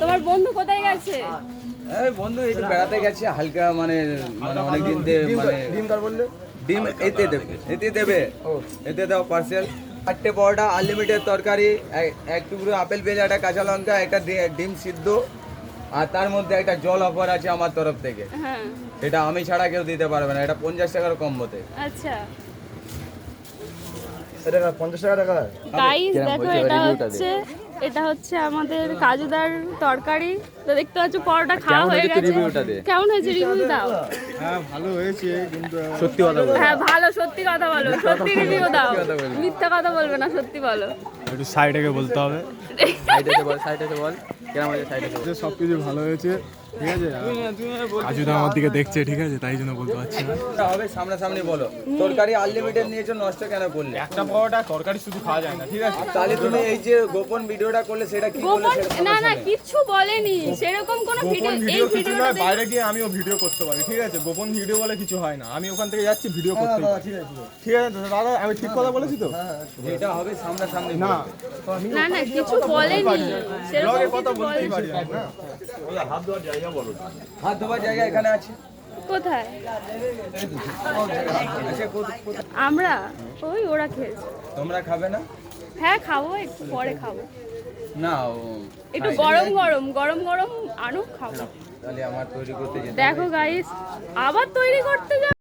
তোমার বন্ধু কোথায় গেছে? এই বন্ধু একটু বেড়াতে গেছে হালকা মানে অনেক দিন মানে ডিম কার বললে ডিম এতে দেবে এতে দাও পার্সেল 4টে পরোটা আনলিমিটেড তরকারি এক টুকরো আপেল পেঁয়াজ একটা কাঁচা লঙ্কা একটা ডিম সিদ্ধ আর তার মধ্যে একটা জল অফার আছে আমার তরফ থেকে। হ্যাঁ এটা আমি ছাড়া কেউ দিতে পারবে না, এটা 50 টাকার কম্বোতে। আচ্ছা এটা 50 টাকা। গাইস দেখো এটা হচ্ছে আমাদের কাজুদার তরকারি। তো দেখতে পাচ্ছ পরোটা খাওয়া হয়ে গেছে। কেমন হয়েছে রিভিউ দাও। হ্যাঁ ভালো হয়েছে কিন্তু সত্যি কথা বলো। হ্যাঁ ভালো, সত্যি কথা বলো, সত্যি রিভিউ দাও, মিথ্যা কথা বলবে না, সত্যি বলো। একটু সাইডে বলতে হবে। সাইডে বল কেমন হয়েছে সাইডে বল। সবকিছু ভালো হয়েছে ঠিক আছে। কাজুদা আমার দিকে দেখছে ঠিক আছে, তাই জন্য বলতে পারছি না। হবে সামনাসামনি বলো। তরকারি আনলিমিটেড নিয়েছো, নষ্ট কেন করলে? একটা পরোটা তরকারি শুধু খাওয়া যায় না ঠিক আছে। তাহলে তুমি এই যে গোপন ভিডিওটা করলে সেটা কি গোপন বলে? না না কিচ্ছু বলেনি সেরকম কোনো ভিডিও। এই ভিডিও কিছু না, ভিডিওটা বাইরে গিয়ে আমিও ভিডিও করতে পারি ঠিক আছে। গোপন ভিডিও বলে কিছু হয় না, আমি ওখান থেকে যাচ্ছি ভিডিও করতে। ঠিক আছে দাদা, আমি ঠিক কথা বলেছি তো? এটা হবে সামনাসামনি না না না কিছু বলেনি সেরকম ব্লগে কিছু কথা বলতেই বলেনি। পারি না। হাত ধোবার জায়গা এখানে আছে। কোথায়? আচ্ছা, আমরা ওই ওরা খেয়েছে। তোমরা খাবে না? হ্যাঁ খাবো, একটু পরে খাবো। না একটু গরম গরম গরম গরম আনো খাবো। তাহলে আমার তৈরি করতে যেতে দেখো গাইস আবার তৈরি করতে যাও।